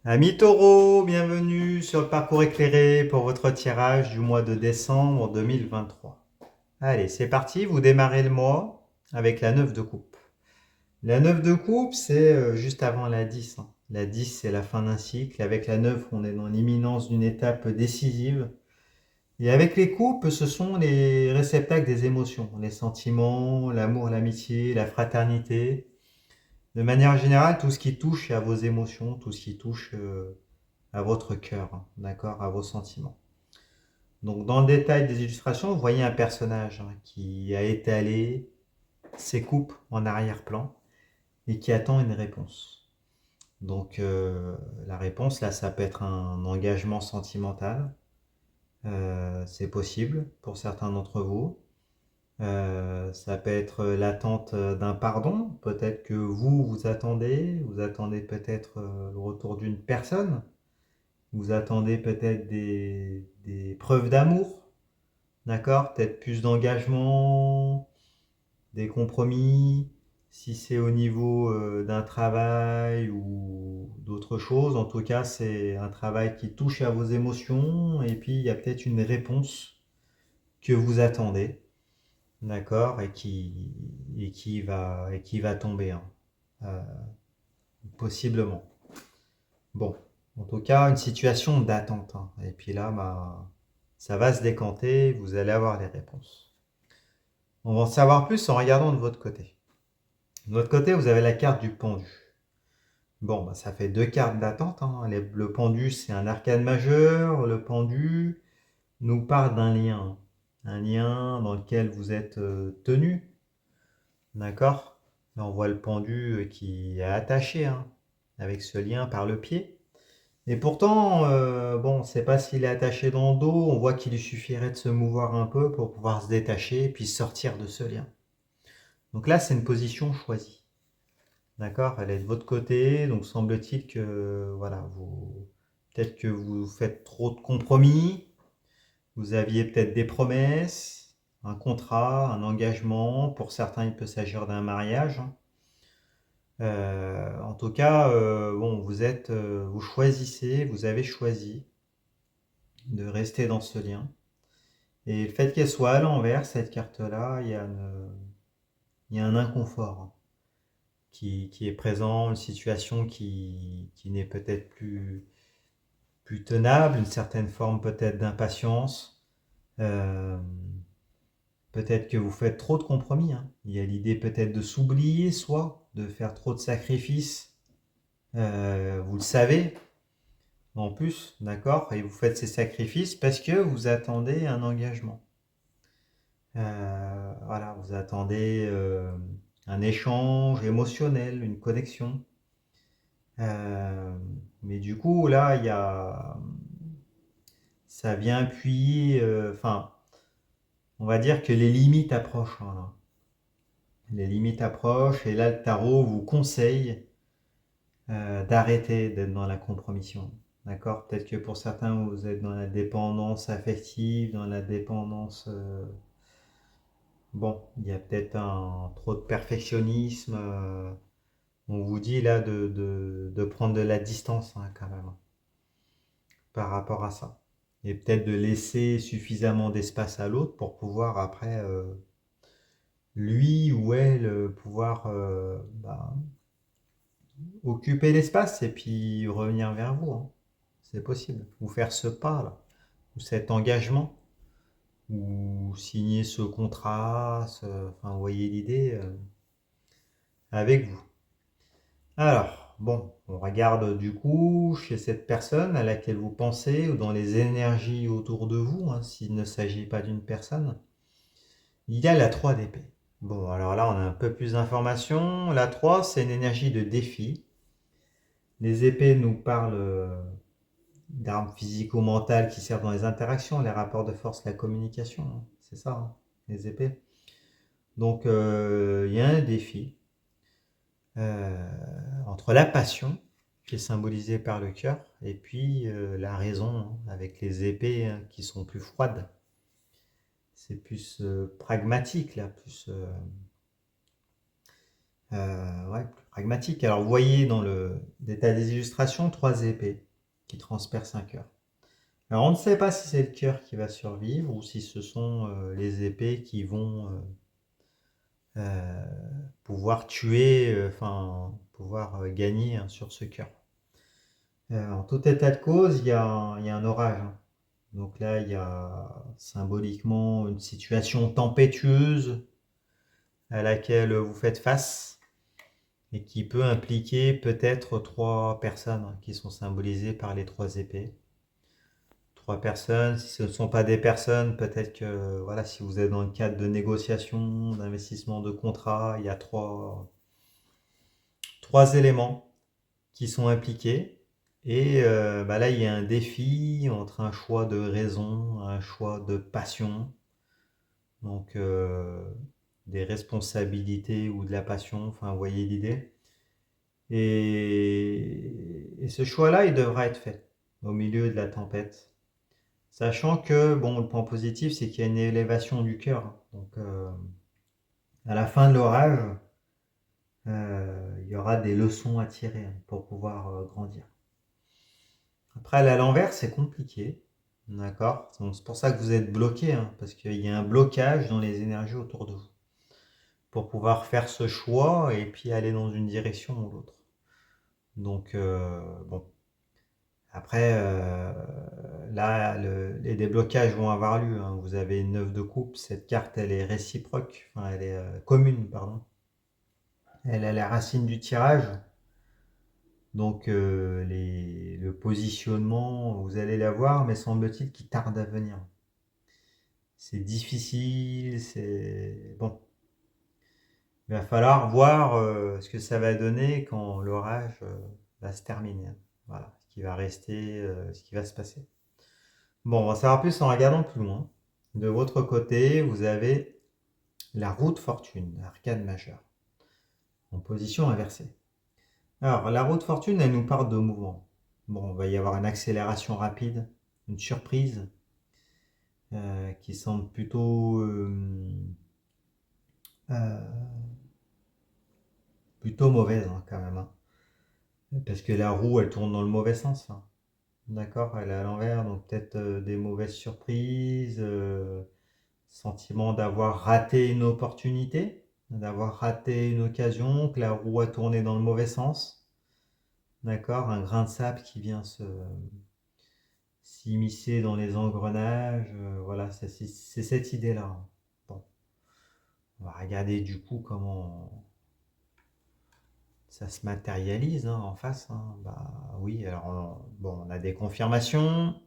Amis taureaux, bienvenue sur le parcours éclairé pour votre tirage du mois de décembre 2023. Allez, c'est parti, vous démarrez le mois avec la 9 de coupe. La 9 de coupe, c'est juste avant la 10, hein. La 10, c'est la fin d'un cycle. Avec la 9, on est dans l'imminence d'une étape décisive. Et avec les coupes, ce sont les réceptacles des émotions, les sentiments, l'amour, l'amitié, la fraternité. De manière générale, tout ce qui touche à vos émotions, tout ce qui touche à votre cœur, hein, d'accord, à vos sentiments. Donc dans le détail des illustrations, vous voyez un personnage qui a étalé ses coupes en arrière-plan et qui attend une réponse. Donc la réponse, là, ça peut être un engagement sentimental. C'est possible pour certains d'entre vous. Ça peut être l'attente d'un pardon. Peut-être que vous attendez peut-être le retour d'une personne. Vous attendez peut-être des preuves d'amour, d'accord? Peut-être plus d'engagement, des compromis, si c'est au niveau d'un travail ou d'autre chose. En tout cas, c'est un travail qui touche à vos émotions et puis il y a peut-être une réponse que vous attendez, d'accord? Et qui va tomber, hein, euh, possiblement. Bon, en tout cas, une situation d'attente, hein. Et puis là, bah, ça va se décanter, vous allez avoir les réponses. On va en savoir plus en regardant de votre côté. De votre côté, vous avez la carte du pendu. Bon, bah, ça fait deux cartes d'attente, hein. Le pendu, c'est un arcane majeur. Le pendu nous parle d'un lien. Un lien dans lequel vous êtes tenu. D'accord? Là, on voit le pendu qui est attaché, hein, avec ce lien par le pied. Et pourtant, bon, on ne sait pas s'il est attaché dans le dos, on voit qu'il lui suffirait de se mouvoir un peu pour pouvoir se détacher et puis sortir de ce lien. Donc là, c'est une position choisie. D'accord? Elle est de votre côté, donc semble-t-il que, voilà, peut-être que vous faites trop de compromis, vous aviez peut-être des promesses, un contrat, un engagement, pour certains, il peut s'agir d'un mariage. En tout cas, bon, vous choisissez, vous avez choisi de rester dans ce lien. Et le fait qu'elle soit à l'envers, cette carte-là, il y a un inconfort qui est présent, une situation qui n'est peut-être plus tenable, une certaine forme peut-être d'impatience. Euh, Peut-être que vous faites trop de compromis, hein. Il y a l'idée peut-être de s'oublier soi, de faire trop de sacrifices. Vous le savez, en plus, d'accord? Et vous faites ces sacrifices parce que vous attendez un engagement. Voilà, vous attendez un échange émotionnel, une connexion. Euh, mais du coup, là, ça vient appuyer, enfin, on va dire que les limites approchent, voilà. Les limites approchent et là, le tarot vous conseille d'arrêter d'être dans la compromission. D'accord? Peut-être que pour certains, vous êtes dans la dépendance affective, dans la dépendance. Bon, il y a peut-être trop de perfectionnisme. On vous dit là de prendre de la distance, hein, quand même, par rapport à ça. Et peut-être de laisser suffisamment d'espace à l'autre pour pouvoir après, lui ou elle, pouvoir bah, occuper l'espace et puis revenir vers vous, hein. C'est possible. Ou faire ce pas là, ou cet engagement, ou signer ce contrat, enfin, vous voyez l'idée, avec vous. Alors, bon, on regarde du coup chez cette personne à laquelle vous pensez ou dans les énergies autour de vous, hein, s'il ne s'agit pas d'une personne. Il y a la 3 d'épée. Bon, alors là, on a un peu plus d'informations. La 3, c'est une énergie de défi. Les épées nous parlent d'armes physico-mentales qui servent dans les interactions, les rapports de force, la communication, hein. C'est ça, hein, les épées. Donc, il y a un défi entre la passion, qui est symbolisée par le cœur, et puis la raison, hein, avec les épées, hein, qui sont plus froides. C'est plus pragmatique, là, plus Ouais, plus pragmatique. Alors, vous voyez dans le détail des illustrations 3 épées qui transpercent un cœur. Alors, on ne sait pas si c'est le cœur qui va survivre ou si ce sont les épées qui vont pouvoir tuer, enfin, pouvoir gagner hein, sur ce cœur. En tout état de cause, il y a un orage, hein. Donc là, il y a symboliquement une situation tempétueuse à laquelle vous faites face et qui peut impliquer peut-être 3 personnes hein, qui sont symbolisées par les 3 épées. 3 personnes, si ce ne sont pas des personnes, peut-être que voilà, si vous êtes dans le cadre de négociations, d'investissement de contrats, il y a trois éléments qui sont impliqués. Et bah là, il y a un défi entre un choix de raison, un choix de passion, donc des responsabilités ou de la passion, enfin, vous voyez l'idée. Et ce choix-là, il devra être fait au milieu de la tempête. Sachant que, bon, le point positif, c'est qu'il y a une élévation du cœur. Donc, à la fin de l'orage, il y aura des leçons à tirer hein, pour pouvoir grandir. Après, aller à l'envers, c'est compliqué. D'accord? Donc, c'est pour ça que vous êtes bloqué, hein, parce qu'il y a un blocage dans les énergies autour de vous. Pour pouvoir faire ce choix et puis aller dans une direction ou l'autre. Donc, bon. Après, là, les déblocages vont avoir lieu, hein. Vous avez une 9 de coupe. Cette carte, elle est réciproque. Enfin, elle est commune, pardon. Elle a la racine du tirage. Donc, le positionnement, vous allez l'avoir, mais semble-t-il qu'il tarde à venir. C'est difficile, c'est... Bon. Il va falloir voir ce que ça va donner quand l'orage va se terminer. Voilà, ce qui va rester, ce qui va se passer. Bon, on va savoir plus en regardant plus loin. De votre côté, vous avez la roue de fortune, arcane majeure, en position inversée. Alors, la roue de fortune, elle nous parle de mouvement. Bon, il va y avoir une accélération rapide, une surprise, qui semble plutôt mauvaise hein, quand même. Hein. Parce que la roue, elle tourne dans le mauvais sens. Hein. D'accord, elle est à l'envers, donc peut-être des mauvaises surprises, sentiment d'avoir raté une opportunité, d'avoir raté une occasion, que la roue a tourné dans le mauvais sens. D'accord, un grain de sable qui vient s'immiscer dans les engrenages, voilà, c'est cette idée-là. Bon, on va regarder du coup comment ça se matérialise hein, en face. Hein. Bah oui, alors bon, on a des confirmations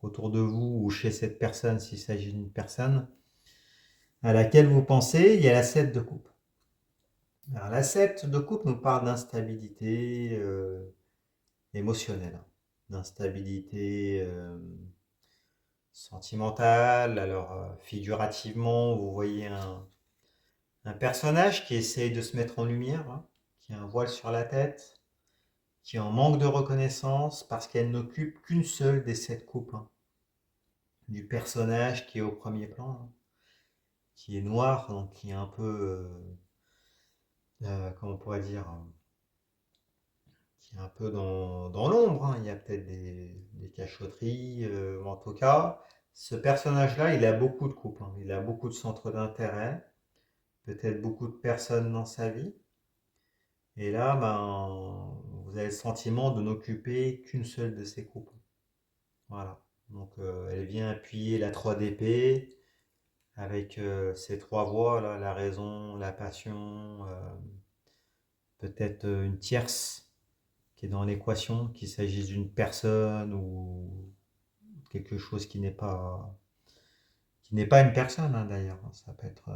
autour de vous ou chez cette personne s'il s'agit d'une personne à laquelle vous pensez, il y a la 7 de coupe. Alors la 7 de coupe nous parle d'instabilité émotionnelle, hein. D'instabilité sentimentale. Alors figurativement, vous voyez un personnage qui essaye de se mettre en lumière, hein, qui a un voile sur la tête, qui est en manque de reconnaissance parce qu'elle n'occupe qu'une seule des 7 coupes hein, du personnage qui est au premier plan, hein, qui est noir, donc qui est un peu, comment on pourrait dire, qui est un peu dans l'ombre. Hein. Il y a peut-être des cachotteries, en tout cas, ce personnage-là, il a beaucoup de couples, hein. Il a beaucoup de centres d'intérêt, peut-être beaucoup de personnes dans sa vie. Et là, ben, vous avez le sentiment de n'occuper qu'une seule de ces couples. Voilà. Donc, elle vient appuyer la 3 d'épée avec ces 3 voies, là, la raison, la passion, peut-être une tierce qui est dans l'équation, qu'il s'agisse d'une personne ou quelque chose qui n'est pas une personne hein, d'ailleurs. Ça peut être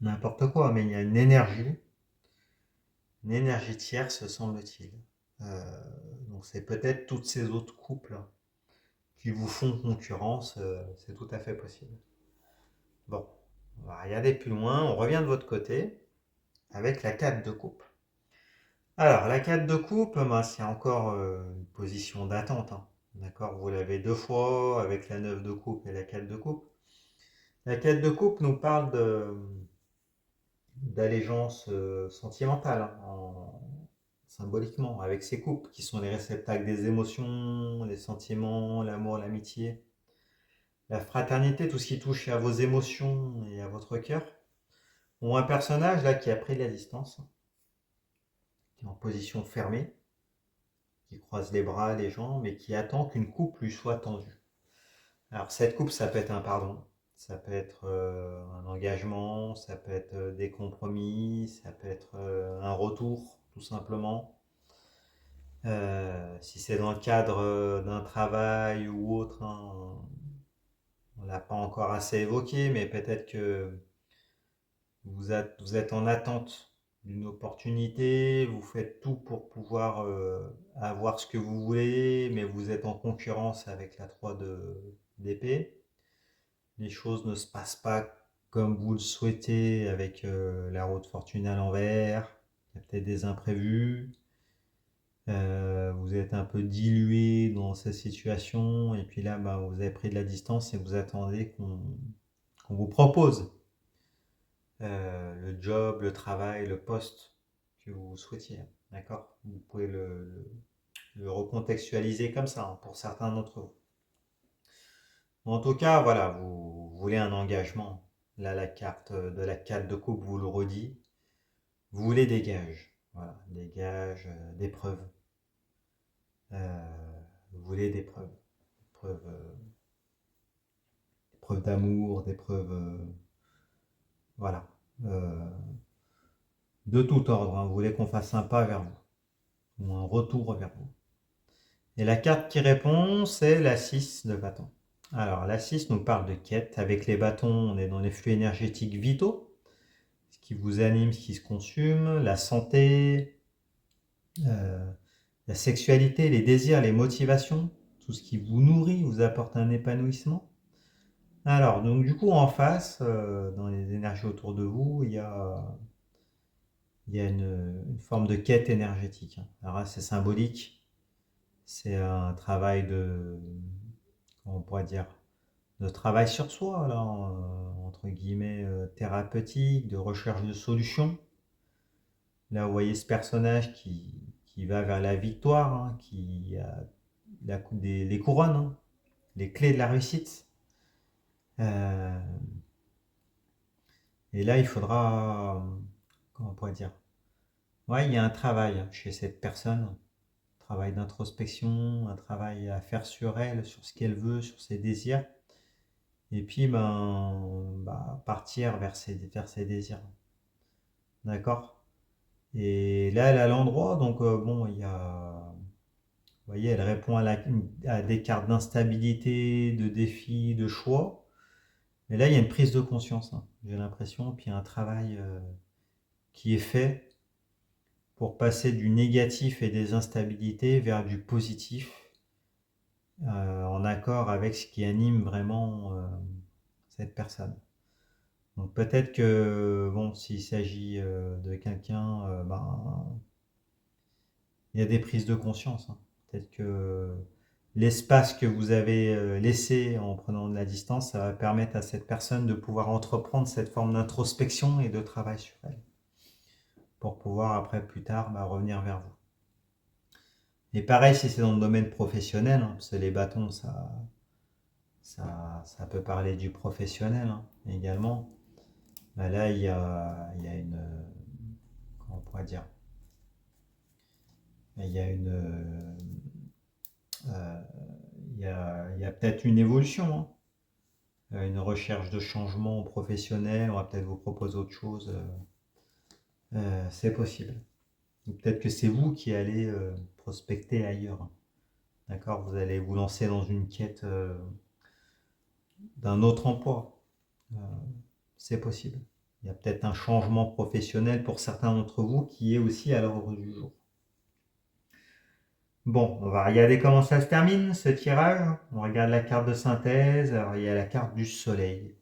n'importe quoi, mais il y a une énergie tierce semble-t-il. Donc c'est peut-être toutes ces autres couples qui vous font concurrence, c'est tout à fait possible. Bon, on va regarder plus loin, on revient de votre côté avec la 4 de coupe. Alors, la 4 de coupe, ben, c'est encore une position d'attente. Hein. D'accord, vous l'avez 2 fois avec la 9 de coupe et la 4 de coupe. La 4 de coupe nous parle d'allégeance sentimentale, hein, symboliquement, avec ces coupes qui sont les réceptacles des émotions, les sentiments, l'amour, l'amitié, la fraternité, tout ce qui touche à vos émotions et à votre cœur, ont un personnage là qui a pris de la distance, qui est en position fermée, qui croise les bras, les jambes et qui attend qu'une coupe lui soit tendue. Alors cette coupe, ça peut être un pardon, ça peut être un engagement, ça peut être des compromis, ça peut être un retour, tout simplement. Si c'est dans le cadre d'un travail ou autre, hein, on ne l'a pas encore assez évoqué, mais peut-être que vous êtes en attente d'une opportunité, vous faites tout pour pouvoir avoir ce que vous voulez, mais vous êtes en concurrence avec la 3 d'épée. Les choses ne se passent pas comme vous le souhaitez avec la roue de fortune à l'envers, il y a peut-être des imprévus, vous êtes un peu dilué dans cette situation, et puis là, bah, vous avez pris de la distance et vous attendez qu'on vous propose le job, le travail, le poste que vous souhaitiez. D'accord? Vous pouvez le recontextualiser comme ça hein, pour certains d'entre vous. En tout cas, voilà, vous voulez un engagement. Là, la carte de la 4 de coupe vous le redit. Vous voulez des gages. Voilà, des gages, des preuves. Vous voulez des preuves. Des preuves d'amour, des preuves. Voilà. Euh, de tout ordre. Hein. Vous voulez qu'on fasse un pas vers vous. Ou un retour vers vous. Et la carte qui répond, c'est la 6 de bâton. Alors, la 6 nous parle de quête. Avec les bâtons, on est dans les flux énergétiques vitaux. Ce qui vous anime, ce qui se consume, la santé, euh, la sexualité, les désirs, les motivations, tout ce qui vous nourrit, vous apporte un épanouissement. Alors, donc du coup, en face, dans les énergies autour de vous, il y a une forme de quête énergétique. Alors là, c'est symbolique. C'est un travail comment on pourrait dire, de travail sur soi, là, entre guillemets, thérapeutique, de recherche de solutions. Là, vous voyez ce personnage qui va vers la victoire, hein, qui a les couronnes, hein, les clés de la réussite. Euh, et là, il faudra, comment on pourrait dire, ouais, il y a un travail chez cette personne, un travail d'introspection, un travail à faire sur elle, sur ce qu'elle veut, sur ses désirs. Et puis, partir vers ses désirs. D'accord? Et là, elle a l'endroit, donc bon, il y a. Vous voyez, elle répond à des cartes d'instabilité, de défis, de choix. Mais là, il y a une prise de conscience, hein, j'ai l'impression, puis un travail qui est fait pour passer du négatif et des instabilités vers du positif, en accord avec ce qui anime vraiment cette personne. Donc peut-être que, bon, s'il s'agit de quelqu'un, il y a des prises de conscience. Hein. Peut-être que l'espace que vous avez laissé en prenant de la distance, ça va permettre à cette personne de pouvoir entreprendre cette forme d'introspection et de travail sur elle, pour pouvoir après, plus tard, revenir vers vous. Et pareil, si c'est dans le domaine professionnel, hein, parce que les bâtons, ça peut parler du professionnel hein, également. Là, il y a une... comment on pourrait dire il y a une... il y a peut-être une évolution, hein, une recherche de changement professionnel, on va peut-être vous proposer autre chose. C'est possible. Ou peut-être que c'est vous qui allez prospecter ailleurs. D'accord? Vous allez vous lancer dans une quête d'un autre emploi. Euh, c'est possible. Il y a peut-être un changement professionnel pour certains d'entre vous qui est aussi à l'ordre du jour. Bon, on va regarder comment ça se termine, ce tirage. On regarde la carte de synthèse. Alors, il y a la carte du soleil.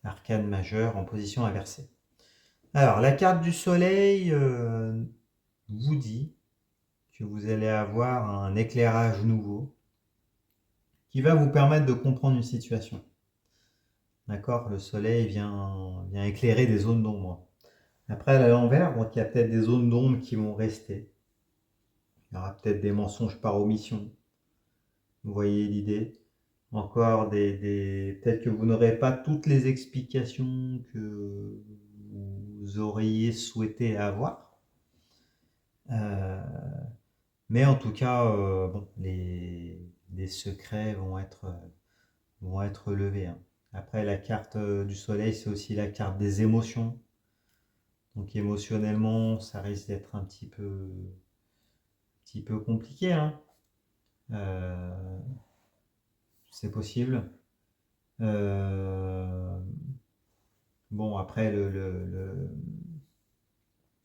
Arcane majeur en position inversée. Alors, la carte du soleil vous dit que vous allez avoir un éclairage nouveau qui va vous permettre de comprendre une situation. D'accord? Le soleil vient éclairer des zones d'ombre. Après, à l'envers, donc il y a peut-être des zones d'ombre qui vont rester. Il y aura peut-être des mensonges par omission. Vous voyez l'idée? Encore peut-être que vous n'aurez pas toutes les explications que vous auriez souhaité avoir. Mais en tout cas, bon, les secrets vont être levés, hein. Après, la carte du soleil, c'est aussi la carte des émotions. Donc émotionnellement, ça risque d'être un petit peu compliqué, hein. Euh, c'est possible. Bon, après,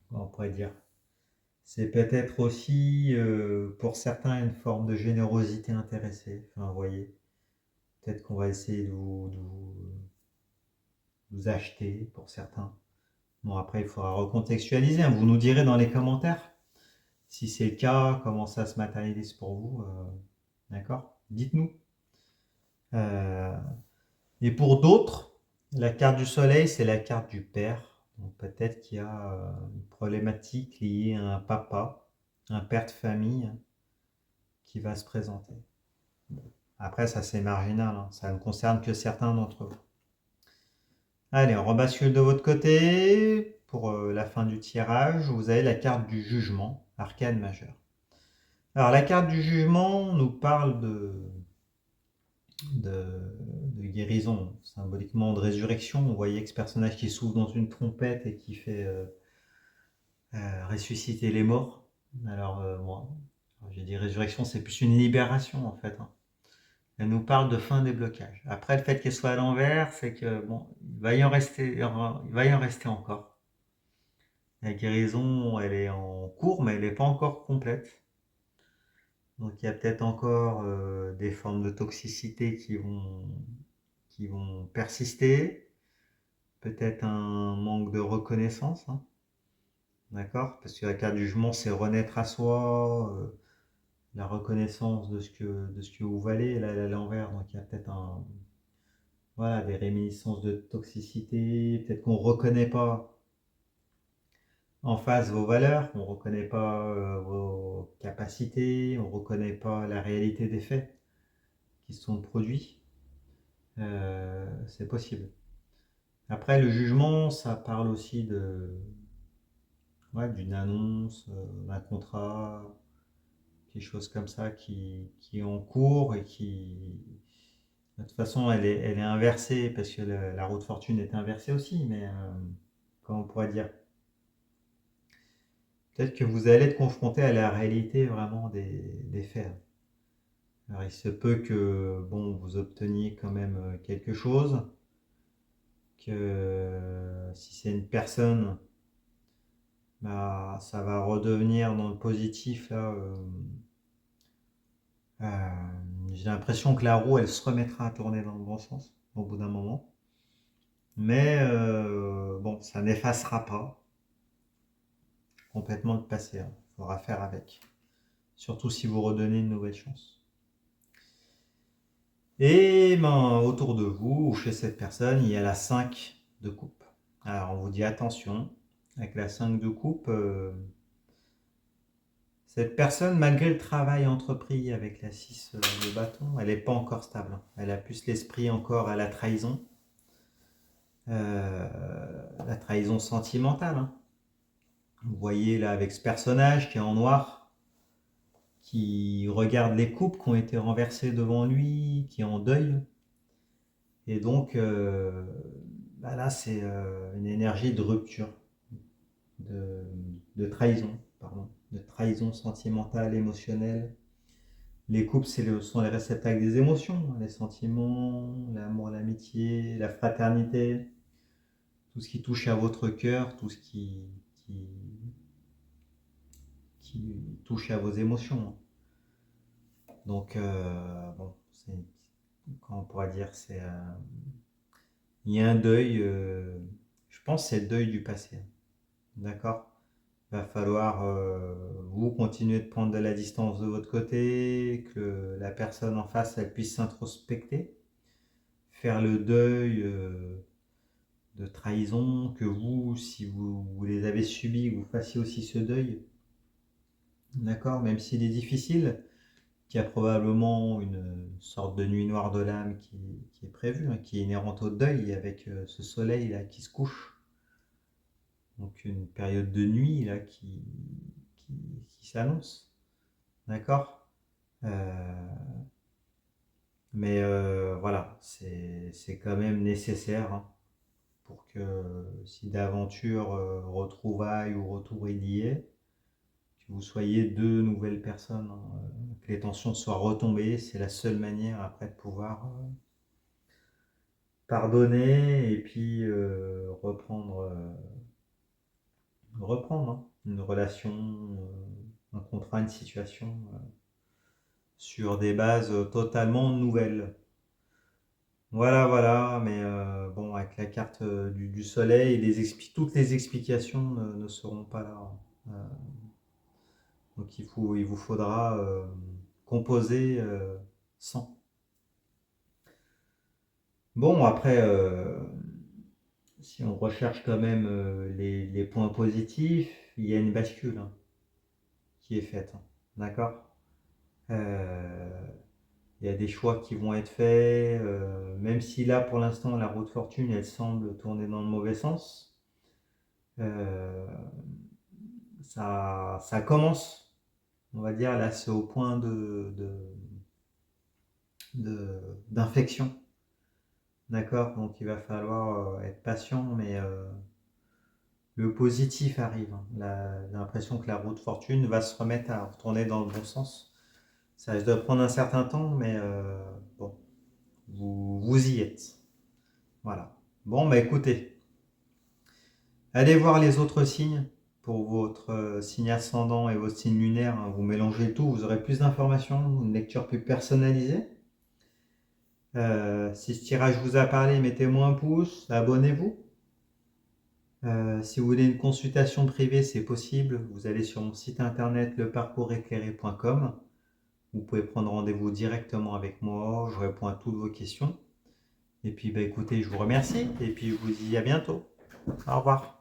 comment on pourrait dire, c'est peut-être aussi pour certains une forme de générosité intéressée. Enfin, vous voyez, peut-être qu'on va essayer de vous acheter pour certains. Bon, après, il faudra recontextualiser, hein. Vous nous direz dans les commentaires si c'est le cas, comment ça se matérialise pour vous. D'accord? Dites-nous. Euh, et pour d'autres, la carte du soleil, c'est la carte du père. Donc peut-être qu'il y a une problématique liée à un papa, un père de famille, hein, qui va se présenter. Bon. Après, ça c'est marginal, hein. Ça ne concerne que certains d'entre vous. Allez, on rebascule de votre côté. Pour la fin du tirage, vous avez la carte du jugement, arcane majeur. Alors la carte du jugement nous parle de guérison, symboliquement de résurrection. Vous voyez que ce personnage qui souffle dans une trompette et qui fait ressusciter les morts. Alors moi, j'ai dit résurrection, c'est plus une libération en fait, hein. Elle nous parle de fin des blocages. Après, le fait qu'elle soit à l'envers, c'est que bon, il va y en rester encore. La guérison, elle est en cours, mais elle n'est pas encore complète. Donc il y a peut-être encore des formes de toxicité qui vont persister. Peut-être un manque de reconnaissance, hein. D'accord? Parce que la carte du jugement, c'est renaître à soi, la reconnaissance de ce que vous valez. Là, elle est à l'envers, donc il y a peut-être voilà, des réminiscences de toxicité. Peut-être qu'on ne reconnaît pas en face vos valeurs, on ne reconnaît pas vos capacités, on ne reconnaît pas la réalité des faits qui se sont produits. C'est possible. Après, le jugement, ça parle aussi ouais, d'une annonce, d'un contrat, quelque chose comme ça qui est en cours et qui, de toute façon, elle est inversée parce que la roue de fortune est inversée aussi, mais comment on pourrait dire? Peut-être que vous allez être confronté à la réalité vraiment des faits. Alors, il se peut que bon, vous obteniez quand même quelque chose, que si c'est une personne, bah, ça va redevenir dans le positif là. J'ai l'impression que la roue, elle se remettra à tourner dans le bon sens au bout d'un moment. Mais bon, ça n'effacera pas complètement le passé, hein. Il faudra faire avec. Surtout si vous redonnez une nouvelle chance. Et ben, autour de vous, ou chez cette personne, il y a la 5 de coupe. Alors on vous dit attention, avec la 5 de coupe, cette personne, malgré le travail entrepris avec la 6 de bâton, elle n'est pas encore stable. Elle a plus l'esprit encore à la trahison sentimentale, hein. Vous voyez là avec ce personnage qui est en noir, qui regarde les coupes qui ont été renversées devant lui, qui est en deuil. Et donc bah là c'est une énergie de rupture, de, de trahison, pardon, de trahison sentimentale, émotionnelle. Les couples sont les réceptacles des émotions, les sentiments, l'amour, l'amitié, la fraternité, tout ce qui touche à votre cœur, tout ce qui, qui touche à vos émotions. Donc, bon, comment on pourrait dire, il y a un deuil, je pense que c'est le deuil du passé. D'accord? Il va falloir vous continuer de prendre de la distance de votre côté, que la personne en face elle puisse s'introspecter, faire le deuil de trahison, que vous, si vous les avez subis, vous fassiez aussi ce deuil. D'accord? Même s'il est difficile, qu'il y a probablement une sorte de nuit noire de l'âme qui est prévue, hein, qui est inhérente au deuil avec ce soleil là qui se couche. Donc une période de nuit là qui s'annonce. D'accord? Mais voilà, c'est quand même nécessaire, hein, pour que si d'aventure, retrouvailles ou retour il y est, que vous soyez deux nouvelles personnes, hein, que les tensions soient retombées. C'est la seule manière après de pouvoir pardonner et puis reprendre, hein, une relation, un contrat, une situation sur des bases totalement nouvelles. Voilà, voilà, mais bon, avec la carte du soleil, toutes les explications ne seront pas là, hein. Donc il vous faudra composer sans. Bon, après, si on recherche quand même les points positifs, il y a une bascule, hein, qui est faite, hein. D'accord? Il y a des choix qui vont être faits, même si là, pour l'instant, la roue de fortune, elle semble tourner dans le mauvais sens. Euh, ça commence, on va dire, là, c'est au point d'infection. D'accord? Donc, il va falloir être patient, mais le positif arrive, hein. J'ai l'impression que la roue de fortune va se remettre à retourner dans le bon sens. Ça risque de prendre un certain temps, mais bon, vous y êtes. Voilà. Bon, bah écoutez, allez voir les autres signes pour votre signe ascendant et votre signe lunaire, hein. Vous mélangez le tout, vous aurez plus d'informations, une lecture plus personnalisée. Si ce tirage vous a parlé, mettez-moi un pouce, abonnez-vous. Si vous voulez une consultation privée, c'est possible. Vous allez sur mon site internet leparcourséclairé.com. Vous pouvez prendre rendez-vous directement avec moi, je réponds à toutes vos questions. Et puis bah, écoutez, je vous remercie et puis je vous dis à bientôt. Au revoir.